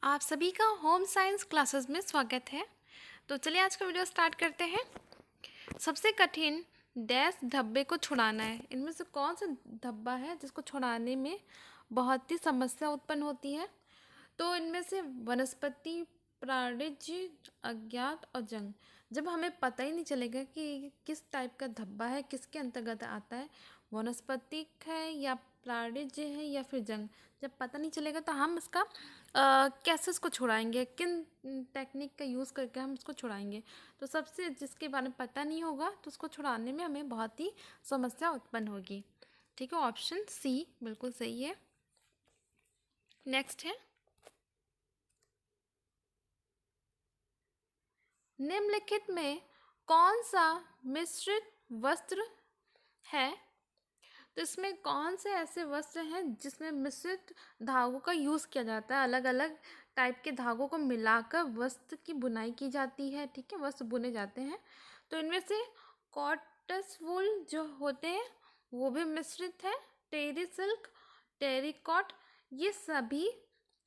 आप सभी का होम साइंस क्लासेस में स्वागत है। तो चलिए आज का वीडियो स्टार्ट करते हैं। सबसे कठिन डैश धब्बे को छुड़ाना है। इनमें से कौन सा धब्बा है जिसको छुड़ाने में बहुत ही समस्या उत्पन्न होती है? तो इनमें से वनस्पति, प्राणिज, अज्ञात और जंग। जब हमें पता ही नहीं चलेगा कि किस टाइप का धब्बा है, किसके अंतर्गत आता है, वनस्पतिक है या प्राणिज है या फिर जंग, जब पता नहीं चलेगा तो हम इसका कैसे इसको छुड़ाएंगे, किन टेक्निक का यूज़ करके हम इसको छुड़ाएंगे। तो सबसे जिसके बारे में पता नहीं होगा तो उसको छुड़ाने में हमें बहुत ही समस्या उत्पन्न होगी। ठीक है, ऑप्शन सी बिल्कुल सही है। नेक्स्ट है, निम्नलिखित में कौन सा मिश्रित वस्त्र है? तो इसमें कौन से ऐसे वस्त्र हैं जिसमें मिश्रित धागों का यूज़ किया जाता है? अलग अलग टाइप के धागों को मिलाकर वस्त्र की बुनाई की जाती है। ठीक है, वस्त्र बुने जाते हैं। तो इनमें से कॉटस वूल जो होते हैं वो भी मिश्रित है। टेरी सिल्क, टेरिकॉट, ये सभी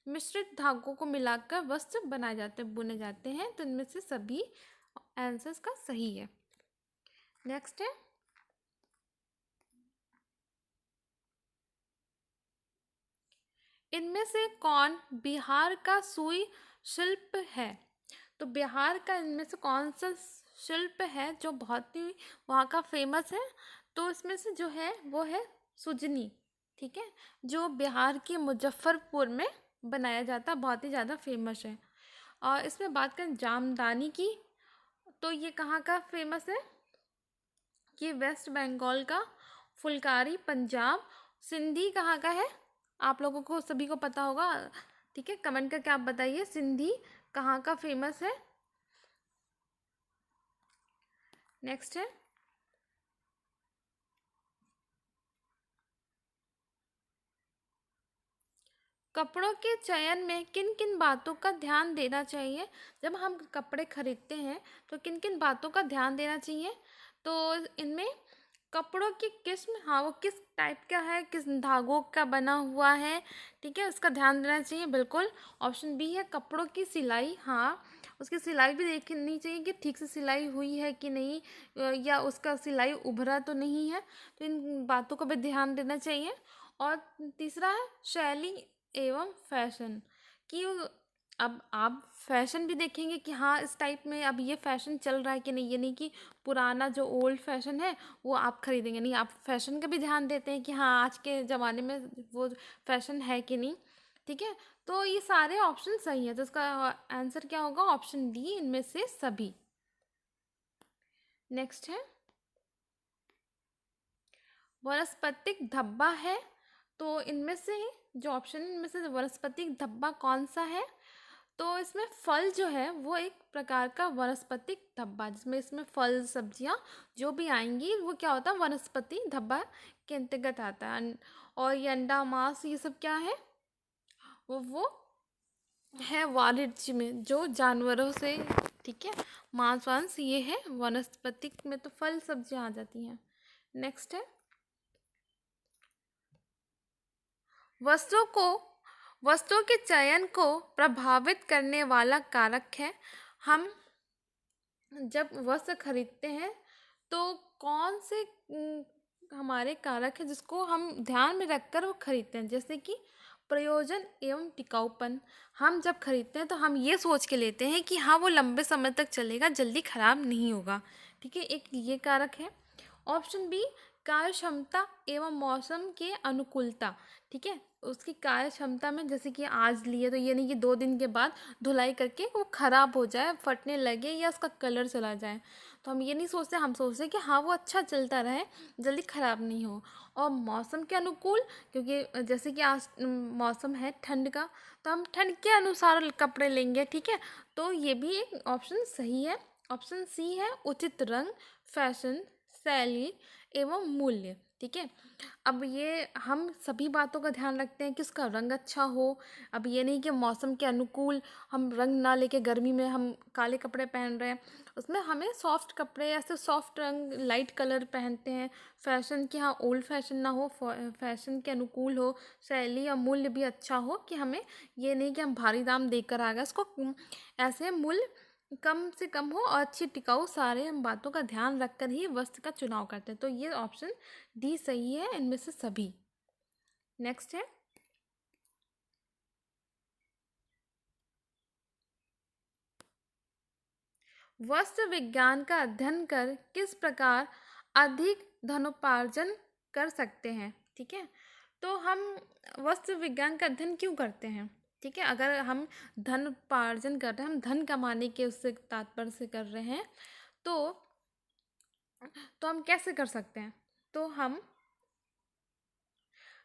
मिश्रित धागों को मिलाकर वस्त्र बनाए जाते हैं, बुने जाते हैं। तो इनमें से सभी आंसर्स का सही है। नेक्स्ट है, इनमें से कौन बिहार का सुई शिल्प है? तो बिहार का इनमें से कौन सा शिल्प है जो बहुत ही वहाँ का फेमस है? तो इसमें से जो है वो है सुजनी। ठीक है, जो बिहार के मुजफ्फरपुर में बनाया जाता है, बहुत ही ज़्यादा फेमस है। और इसमें बात करें जामदानी की, तो ये कहाँ का फेमस है? ये वेस्ट बंगाल का, फुलकारी पंजाब, सिंधी कहाँ का है? आप लोगों को सभी को पता होगा। ठीक है, कमेंट करके आप बताइए सिंधी कहाँ का फेमस है। नेक्स्ट है, कपड़ों के चयन में किन किन बातों का ध्यान देना चाहिए? जब हम कपड़े खरीदते हैं तो किन किन बातों का ध्यान देना चाहिए? तो इनमें कपड़ों की किस्म, हाँ वो किस टाइप का है, किस धागों का बना हुआ है, ठीक है, उसका ध्यान देना चाहिए बिल्कुल। ऑप्शन बी है कपड़ों की सिलाई, हाँ उसकी सिलाई भी देखनी चाहिए कि ठीक से सिलाई हुई है कि नहीं, या उसका सिलाई उभरा तो नहीं है। तो इन बातों का भी ध्यान देना चाहिए। और तीसरा है शैली एवं फैशन, कि अब आप फैशन भी देखेंगे कि हाँ इस टाइप में अब ये फैशन चल रहा है कि नहीं। ये नहीं कि पुराना जो ओल्ड फैशन है वो आप खरीदेंगे, नहीं, आप फैशन का भी ध्यान देते हैं कि हाँ आज के ज़माने में वो फैशन है कि नहीं। ठीक है, तो ये सारे ऑप्शन सही है, तो इसका आंसर क्या होगा? ऑप्शन डी, इनमें से सभी। नेक्स्ट है, वनस्पतिक धब्बा है, तो इनमें से जो ऑप्शन इनमें से वनस्पतिक धब्बा कौन सा है? तो इसमें फल जो है वो एक प्रकार का वनस्पतिक धब्बा, जिसमें इसमें फल सब्जियां जो भी आएंगी वो क्या होता है? वनस्पति धब्बा के अंतर्गत आता है। और ये अंडा, मांस, ये सब क्या है? वो है वाणिज्य में जो जानवरों से, ठीक है, मांस वांस ये है। वनस्पतिक में तो फल सब्जियां आ जाती हैं। नेक्स्ट है, वस्तुओं को वस्तुओं के चयन को प्रभावित करने वाला कारक है। हम जब वस्त्र खरीदते हैं तो कौन से हमारे कारक है जिसको हम ध्यान में रखकर वो खरीदते हैं? जैसे कि प्रयोजन एवं टिकाऊपन। हम जब खरीदते हैं तो हम ये सोच के लेते हैं कि हाँ वो लंबे समय तक चलेगा, जल्दी खराब नहीं होगा। ठीक है, एक ये कारक है। ऑप्शन बी, कार्य क्षमता एवं मौसम के अनुकूलता। ठीक है, उसकी कार्य क्षमता में जैसे कि आज लिए तो ये नहीं कि 2 दिन के बाद धुलाई करके वो ख़राब हो जाए, फटने लगे या उसका कलर चला जाए। तो हम ये नहीं सोचते, हम सोचते कि हाँ वो अच्छा चलता रहे, जल्दी ख़राब नहीं हो। और मौसम के अनुकूल, क्योंकि जैसे कि आज मौसम है ठंड का, तो हम ठंड के अनुसार कपड़े लेंगे। ठीक है, तो ये भी एक ऑप्शन सही है। ऑप्शन सी है उचित रंग, फैशन, शैली एवं मूल्य। ठीक है। अब ये हम सभी बातों का ध्यान रखते हैं कि उसका रंग अच्छा हो। अब ये नहीं कि मौसम के अनुकूल हम रंग ना लेके गर्मी में हम काले कपड़े पहन रहे हैं, उसमें हमें सॉफ्ट कपड़े, ऐसे सॉफ्ट रंग, लाइट कलर पहनते हैं। फैशन की, हाँ, ओल्ड फैशन ना हो, फैशन के अनुकूल हो, शैली या मूल्य भी अच्छा हो, कि हमें ये नहीं कि हम भारी दाम देकर आ गए, इसको ऐसे मूल्य कम से कम हो और अच्छी टिकाऊ, सारे हम बातों का ध्यान रखकर ही वस्त्र का चुनाव करते हैं। तो ये ऑप्शन डी सही है इनमें से सभी। नेक्स्ट है, वस्त्र विज्ञान का अध्ययन कर किस प्रकार अधिक धनोपार्जन कर सकते हैं। ठीक है, तो हम वस्त्र विज्ञान का अध्ययन क्यों करते हैं? ठीक है, अगर हम धन उपार्जन कर रहे हैं, हम धन कमाने के उससे तात्पर्य से कर रहे हैं, तो हम कैसे कर सकते हैं? तो हम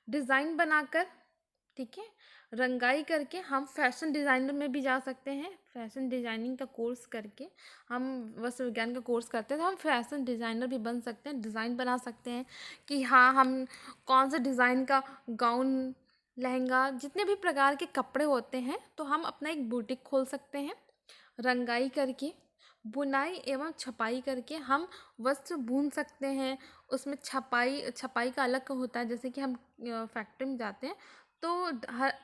डिज़ाइन बनाकर, ठीक है, रंगाई करके हम फैशन डिज़ाइनर में भी जा सकते हैं। फैशन डिज़ाइनिंग का कोर्स करके हम वस्त्र विज्ञान का कोर्स करते हैं तो हम फैशन डिज़ाइनर भी बन सकते हैं। डिज़ाइन बना सकते हैं कि हाँ, हम कौन से डिज़ाइन का गाउन, लहंगा, जितने भी प्रकार के कपड़े होते हैं, तो हम अपना एक बुटीक खोल सकते हैं। रंगाई करके, बुनाई एवं छपाई करके हम वस्त्र बुन सकते हैं। उसमें छपाई का अलग होता है, जैसे कि हम फैक्ट्री में जाते हैं तो हर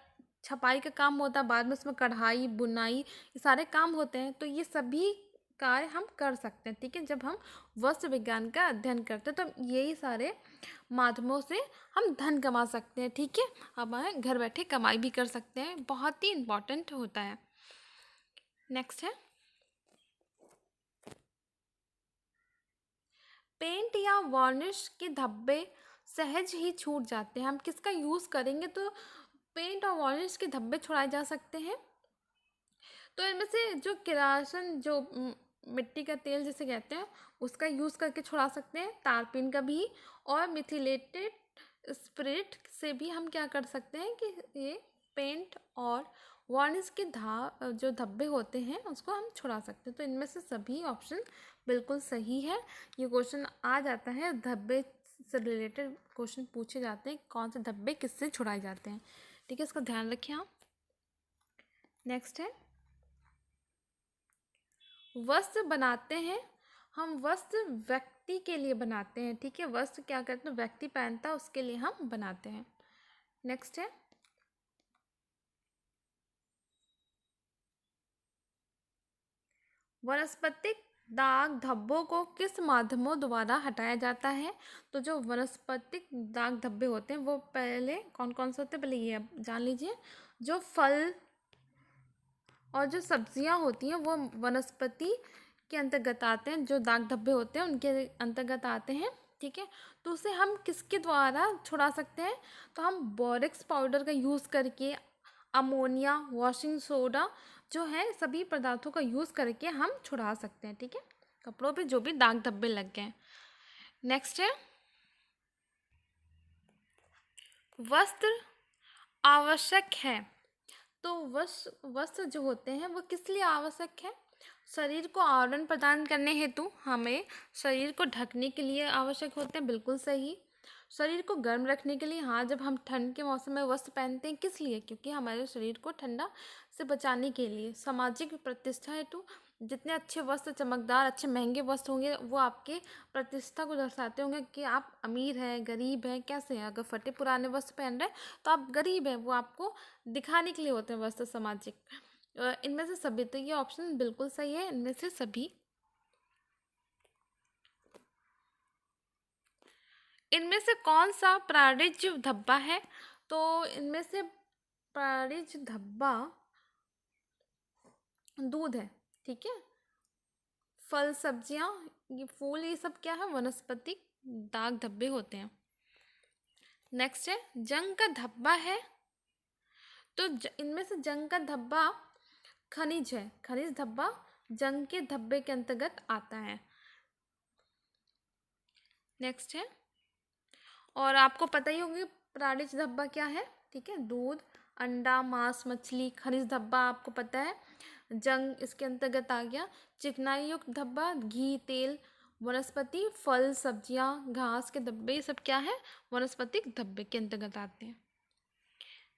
छपाई का काम होता है, बाद में उसमें कढ़ाई, बुनाई, ये सारे काम होते हैं। तो ये सभी कार्य हम कर सकते हैं, ठीक है, जब हम वस्त्र विज्ञान का अध्ययन करते हैं। तो यही सारे माध्यमों से हम धन कमा सकते हैं, ठीक है। अब हम घर बैठे कमाई भी कर सकते हैं, बहुत ही इम्पोर्टेंट होता है। नेक्स्ट है, पेंट या वार्निश के धब्बे सहज ही छूट जाते हैं। हम किसका यूज़ करेंगे तो पेंट और वार्निश के धब्बे छुड़ाए जा सकते हैं? तो इनमें से जो किरासन, जो मिट्टी का तेल जिसे कहते हैं, उसका यूज़ करके छुड़ा सकते हैं, तारपीन का भी, और मिथिलेटेड स्पिरिट से भी हम क्या कर सकते हैं कि ये पेंट और वार्निश के जो धब्बे होते हैं उसको हम छुड़ा सकते हैं। तो इनमें से सभी ऑप्शन बिल्कुल सही है। ये क्वेश्चन आ जाता है, धब्बे से रिलेटेड क्वेश्चन पूछे जाते हैं, कौन से धब्बे किससे छुड़ाए जाते हैं, ठीक है, इसका ध्यान रखें आप। नेक्स्ट है, वस्त्र बनाते हैं हम, वस्त्र व्यक्ति के लिए बनाते हैं, ठीक है, वस्त्र क्या करते हैं, व्यक्ति पहनता है उसके लिए हम बनाते हैं। नेक्स्ट है, वनस्पतिक दाग धब्बों को किस माध्यमों द्वारा हटाया जाता है? तो जो वनस्पतिक दाग धब्बे होते हैं वो पहले कौन कौन से होते हैं, पहले ये आप जान लीजिए। जो फल और जो सब्जियां होती हैं वो वनस्पति के अंतर्गत आते हैं, जो दाग धब्बे होते हैं उनके अंतर्गत आते हैं, ठीक है। तो उसे हम किसके द्वारा छुड़ा सकते हैं? तो हम बोरेक्स पाउडर का यूज़ करके, अमोनिया, वॉशिंग सोडा, जो है सभी पदार्थों का यूज़ करके हम छुड़ा सकते हैं, ठीक है, कपड़ों पे जो भी दाग धब्बे लग गए। नेक्स्ट है, वस्त्र आवश्यक है। तो वस्त्र जो होते हैं वो किस लिए आवश्यक है? शरीर को आवरण प्रदान करने हेतु, हमें शरीर को ढकने के लिए आवश्यक होते हैं, बिल्कुल सही। शरीर को गर्म रखने के लिए, हाँ, जब हम ठंड के मौसम में वस्त्र पहनते हैं, किस लिए? क्योंकि हमारे शरीर को ठंडा से बचाने के लिए। सामाजिक प्रतिष्ठा हेतु, जितने अच्छे वस्त्र, चमकदार, अच्छे महंगे वस्त्र होंगे वो आपके प्रतिष्ठा को दर्शाते होंगे कि आप अमीर हैं, गरीब हैं, कैसे हैं। अगर फटे पुराने वस्त्र पहन रहे हैं तो आप गरीब हैं, वो आपको दिखाने के लिए होते हैं वस्त्र, सामाजिक। इनमें से सभी, तो ये ऑप्शन बिल्कुल सही है, इनमें से सभी। इनमें से कौन सा प्राणिज धब्बा है? तो इनमें से प्राणिज धब्बा दूध है, ठीक है। फल, सब्जियां, ये फूल, ये सब क्या है? वनस्पतिक दाग धब्बे होते हैं। नेक्स्ट है, जंग का धब्बा है। तो इनमें से जंग का धब्बा खनिज है, खनिज धब्बा जंग के धब्बे के अंतर्गत आता है। नेक्स्ट है, और आपको पता ही होगी प्राणिज धब्बा क्या है, ठीक है, दूध, अंडा, मांस, मछली। खनिज धब्बा आपको पता है, जंग इसके अंतर्गत आ गया। चिकनाई युक्त धब्बा, घी, तेल, वनस्पति, फल, सब्जियां, घास के धब्बे, ये सब क्या है? वनस्पतिक धब्बे के अंतर्गत आते हैं।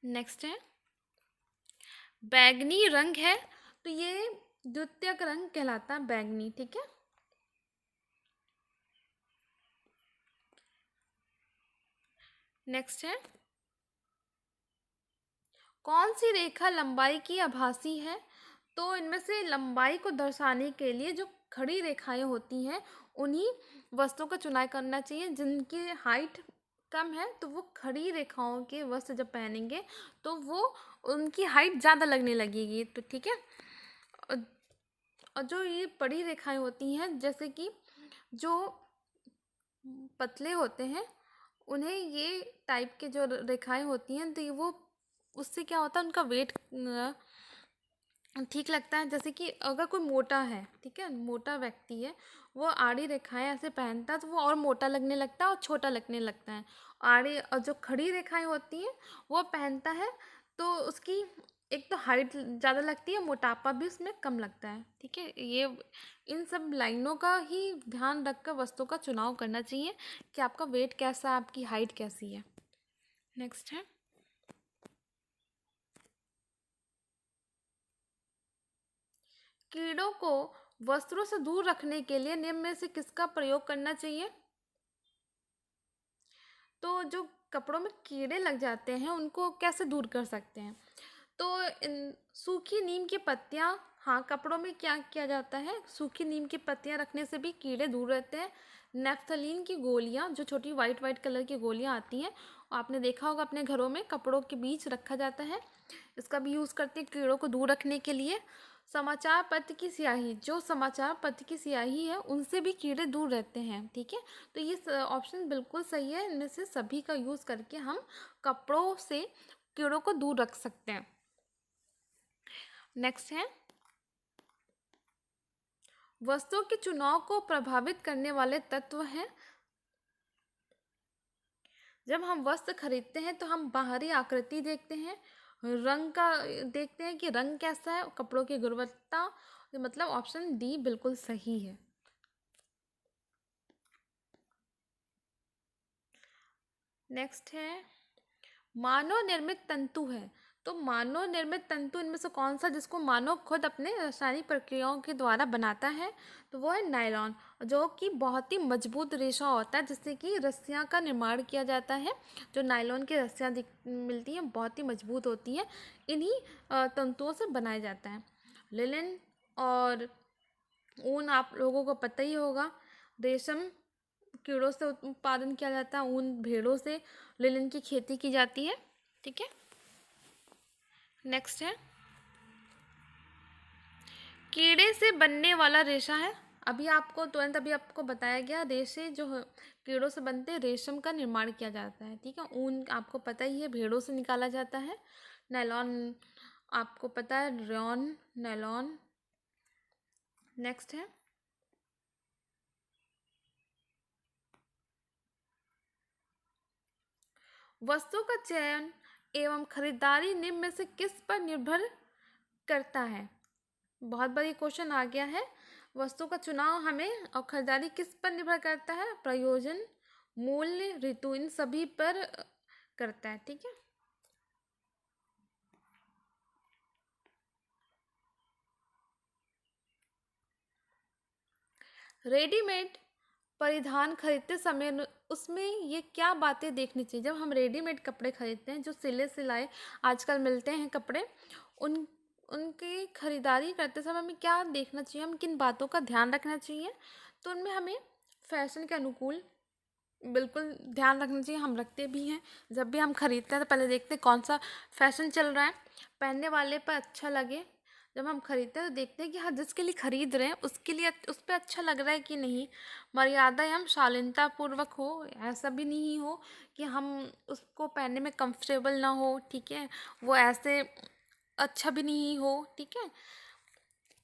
नेक्स्ट है बैंगनी रंग है, तो ये द्वितीयक रंग कहलाता है, बैंगनी। ठीक है। नेक्स्ट है कौन सी रेखा लंबाई की आभासी है? तो इनमें से लंबाई को दर्शाने के लिए जो खड़ी रेखाएं होती हैं उन्हीं वस्त्रों का चुनाव करना चाहिए। जिनकी हाइट कम है तो वो खड़ी रेखाओं के वस्त्र जब पहनेंगे तो वो उनकी हाइट ज़्यादा लगने लगेगी। तो ठीक है। और और जो ये बड़ी रेखाएं होती हैं, जैसे कि जो पतले होते हैं, उन्हें ये टाइप के जो रेखाएं होती हैं, तो ये वो उससे क्या होता है, उनका वेट ठीक लगता है। जैसे कि अगर कोई मोटा है, ठीक है, मोटा व्यक्ति है, वो आड़ी रेखाएं ऐसे पहनता है तो वो और मोटा लगने लगता है और छोटा लगने लगता है। आड़ी और जो खड़ी रेखाएं होती हैं वो पहनता है तो उसकी एक तो हाइट ज़्यादा लगती है, मोटापा भी उसमें कम लगता है। ठीक है। ये इन सब लाइनों का ही ध्यान रखकर वस्तुओं का चुनाव करना चाहिए कि आपका वेट कैसा है, आपकी हाइट कैसी है। नेक्स्ट है कीड़ों को वस्त्रों से दूर रखने के लिए निम्न में से किसका प्रयोग करना चाहिए? तो जो कपड़ों में कीड़े लग जाते हैं उनको कैसे दूर कर सकते हैं? तो सूखी नीम की पत्तियां, हाँ, कपड़ों में क्या किया जाता है, सूखी नीम की पत्तियां रखने से भी कीड़े दूर रहते हैं। नेफ्थलीन की गोलियां, जो छोटी वाइट वाइट कलर की गोलियां आती हैं, आपने देखा होगा अपने घरों में कपड़ों के बीच रखा जाता है, इसका भी यूज़ करते हैं कीड़ों को दूर रखने के लिए। समाचार पत्र की स्याही, जो समाचार पत्र की स्याही है उनसे भी कीड़े दूर रहते हैं। ठीक है। तो ये ऑप्शन बिल्कुल सही है। इनमें से सभी का यूज़ करके हम कपड़ों से कीड़ों को दूर रख सकते हैं। नेक्स्ट है वस्तुओं के चुनाव को प्रभावित करने वाले तत्व हैं। जब हम वस्त्र खरीदते हैं तो हम बाहरी आकृति देखते हैं, रंग का देखते हैं कि रंग कैसा है, कपड़ों की गुणवत्ता। मतलब ऑप्शन डी बिल्कुल सही है। नेक्स्ट है मानव निर्मित तंतु है। तो मानव निर्मित तंतु इनमें से कौन सा जिसको मानव खुद अपने रासायनिक प्रक्रियाओं के द्वारा बनाता है? तो वो है नायलॉन, जो कि बहुत ही मजबूत रेशा होता है जिससे कि रस्सियाँ का निर्माण किया जाता है। जो नायलॉन की रस्सियाँ मिलती हैं बहुत ही मजबूत होती हैं, इन्हीं तंतुओं से बनाया जाता है। लिनन और ऊन आप लोगों को पता ही होगा, रेशम कीड़ों से उत्पादन किया जाता है, ऊन भेड़ों से लिनन की खेती की जाती है। ठीक है। नेक्स्ट है कीड़े से बनने वाला रेशा है। अभी आपको बताया गया, रेशे जो कीड़ों से बनते हैं, रेशम का निर्माण किया जाता है। ठीक है। ऊन आपको पता ही है भेड़ों से निकाला जाता है। नायलॉन आपको पता है, रयॉन, नायलॉन। नेक्स्ट है वस्तु का चयन एवं खरीदारी निम्न में से किस पर निर्भर करता है? बहुत बड़ी क्वेश्चन आ गया है। वस्तु का चुनाव हमें और खरीदारी किस पर निर्भर करता है? प्रयोजन, मूल्य, ऋतु, इन सभी पर करता है। ठीक है। रेडीमेड परिधान खरीदते समय उसमें ये क्या बातें देखनी चाहिए? जब हम रेडीमेड कपड़े खरीदते हैं, जो सिले सिलाए आजकल मिलते हैं कपड़े, उन उनकी खरीदारी करते समय हमें क्या देखना चाहिए, हम किन बातों का ध्यान रखना चाहिए? तो उनमें हमें फैशन के अनुकूल बिल्कुल ध्यान रखना चाहिए, हम रखते भी हैं। जब भी हम खरीदते हैं तो पहले देखते हैं कौन सा फैशन चल रहा है, पहनने वाले पर अच्छा लगे। जब हम खरीदते हैं तो देखते हैं कि हाँ, जिसके लिए खरीद रहे हैं उसके लिए उस पर अच्छा लग रहा है कि नहीं, मर्यादा एवं शालीनता पूर्वक हो। ऐसा भी नहीं हो कि हम उसको पहनने में कंफर्टेबल ना हो। ठीक है। वो ऐसे अच्छा भी नहीं हो। ठीक है।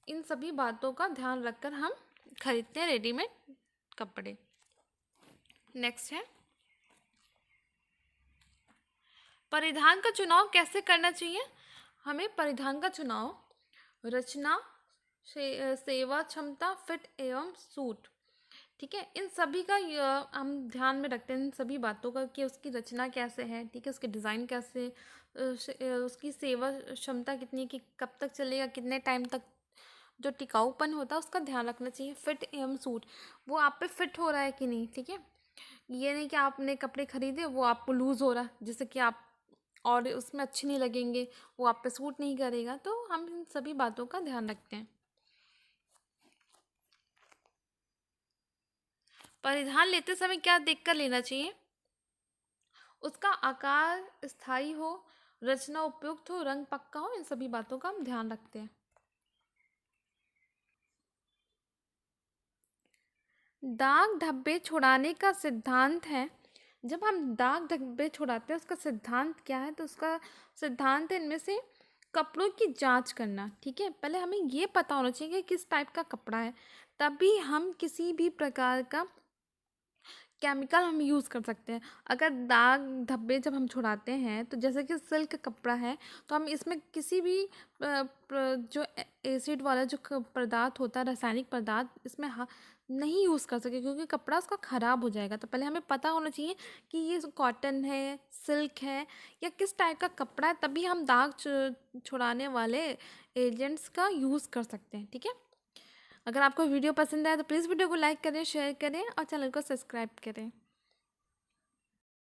इन सभी बातों का ध्यान रखकर हम खरीदते हैं रेडीमेड कपड़े। नेक्स्ट है परिधान का चुनाव कैसे करना चाहिए? हमें परिधान का चुनाव रचना, सेवा क्षमता, फिट एवं सूट, ठीक है। इन सभी का हम ध्यान में रखते हैं, इन सभी बातों का, कि उसकी रचना कैसे है, ठीक है, उसके डिज़ाइन कैसे, उसकी सेवा क्षमता कितनी है, कि कब तक चलेगा, कितने टाइम तक, जो टिकाऊपन होता है उसका ध्यान रखना चाहिए। फिट एवं सूट, वो आप पे फिट हो रहा है कि नहीं, ठीक है। ये नहीं कि आपने कपड़े खरीदे, वो आपको लूज़ हो रहा है, जिससे कि आप और उसमें अच्छे नहीं लगेंगे, वो आप पे सूट नहीं करेगा। तो हम इन सभी बातों का ध्यान रखते हैं। परिधान लेते समय क्या देख कर लेना चाहिए? उसका आकार स्थायी हो, रचना उपयुक्त हो, रंग पक्का हो, इन सभी बातों का हम ध्यान रखते हैं। दाग धब्बे छुड़ाने का सिद्धांत है। जब हम दाग धब्बे छुड़ाते हैं, उसका सिद्धांत क्या है? तो उसका सिद्धांत है इनमें से कपड़ों की जांच करना, ठीक है। पहले हमें ये पता होना चाहिए कि किस टाइप का कपड़ा है, तभी हम किसी भी प्रकार का केमिकल हम यूज़ कर सकते हैं। अगर दाग धब्बे जब हम छुड़ाते हैं, तो जैसे कि सिल्क कपड़ा है, तो हम इसमें किसी भी जो एसिड वाला जो पदार्थ होता है, रासायनिक पदार्थ, इसमें नहीं यूज़ कर सके, क्योंकि कपड़ा उसका ख़राब हो जाएगा। तो पहले हमें पता होना चाहिए कि ये कॉटन है, सिल्क है, या किस टाइप का कपड़ा है, तभी हम दाग छुड़ाने वाले एजेंट्स का यूज़ कर सकते हैं, ठीक है। अगर आपको वीडियो पसंद आए तो प्लीज़ वीडियो को लाइक करें, शेयर करें और चैनल को सब्सक्राइब करें।